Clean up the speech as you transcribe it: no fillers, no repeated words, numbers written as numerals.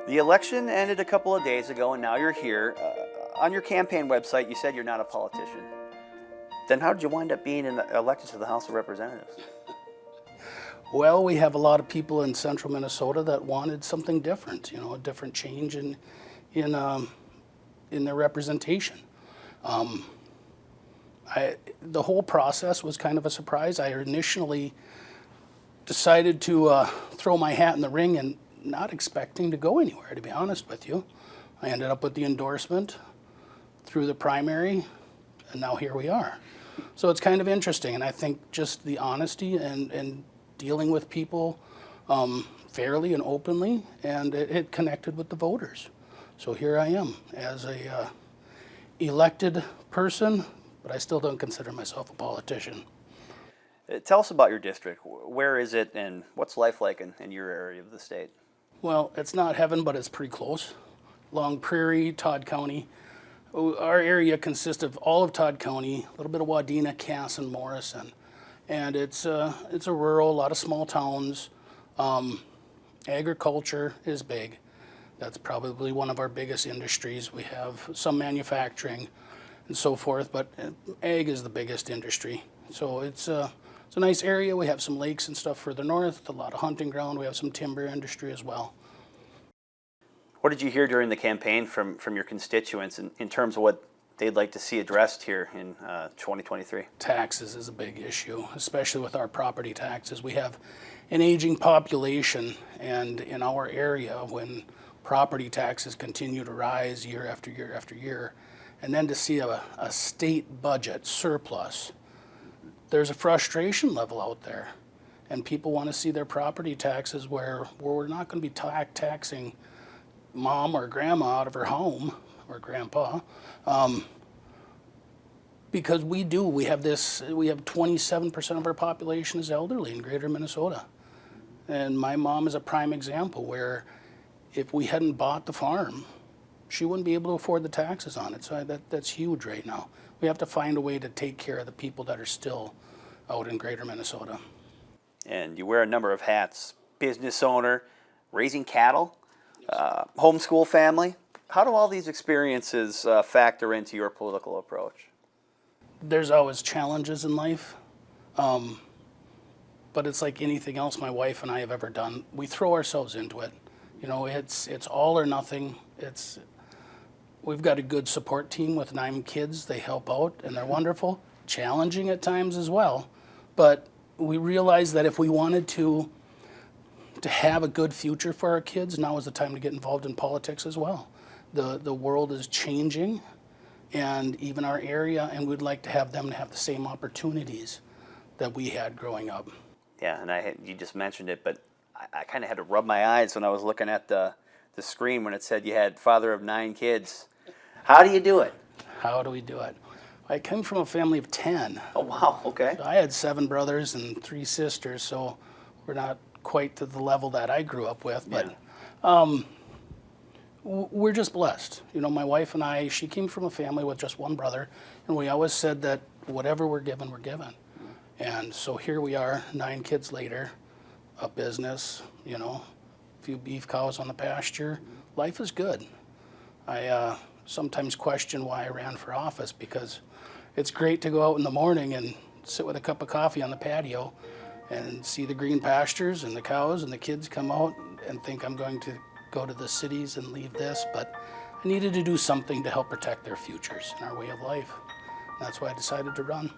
The election ended a couple of days ago, and now you're here. On your campaign website, you said you're not a politician. Then how did you wind up being elected to the House of Representatives? Well, we have a lot of people in central Minnesota that wanted something different, a different change in their representation. The whole process was kind of a surprise. I initially decided to throw my hat in the ring and not expecting to go anywhere, to be honest with you. I ended up with the endorsement through the primary, and now here we are. So it's kind of interesting, and I think just the honesty and dealing with people fairly and openly, and it connected with the voters. So here I am as a elected person, but I still don't consider myself a politician. Tell us about your district. Where is it, and what's life like in your area of the state? Well, it's not heaven, but it's pretty close. Along Prairie, Todd County. Our area consists of all of Todd County, a little bit of Wadena, Cass, and Morrison. And it's a rural, a lot of small towns. Agriculture is big. That's probably one of our biggest industries. We have some manufacturing and so forth, but ag is the biggest industry. So it's a nice area. We have some lakes and stuff further north, a lot of hunting ground. We have some timber industry as well. What did you hear during the campaign from your constituents in terms of what they'd like to see addressed here in 2023? Taxes is a big issue, especially with our property taxes. We have an aging population, and in our area, when property taxes continue to rise year after year after year, and then to see a state budget surplus, there's a frustration level out there. And people want to see their property taxes where we're not going to be taxing mom or grandma out of her home, or grandpa, because we have 27% of our population is elderly in greater Minnesota. And my mom is a prime example where if we hadn't bought the farm, she wouldn't be able to afford the taxes on it. So that's huge right now. We have to find a way to take care of the people that are still out in greater Minnesota. And you wear a number of hats: business owner, raising cattle, homeschool family. How do all these experiences factor into your political approach? There's always challenges in life, but it's like anything else my wife and I have ever done. We throw ourselves into it. It's all or nothing. We've got a good support team with 9 kids. They help out, and they're wonderful. Challenging at times as well, but we realize that if we wanted to have a good future for our kids, now is the time to get involved in politics as well. The world is changing, and even our area, and we'd like to have them to have the same opportunities that we had growing up. Yeah, and you just mentioned it, but I kind of had to rub my eyes when I was looking at the screen when it said you had father of 9 kids. How do you do it? How do we do it? I came from a family of 10. Oh, wow, okay. So I had 7 brothers and 3 sisters, so we're not quite to the level that I grew up with, but we're just blessed. My wife and I, she came from a family with just 1 brother, and we always said that whatever we're given, we're given. And so here we are, 9 kids later, a business, a few beef cows on the pasture. Life is good. I sometimes question why I ran for office, because it's great to go out in the morning and sit with a cup of coffee on the patio and see the green pastures and the cows, and the kids come out and think I'm going to go to the cities and leave this, but I needed to do something to help protect their futures and our way of life. That's why I decided to run.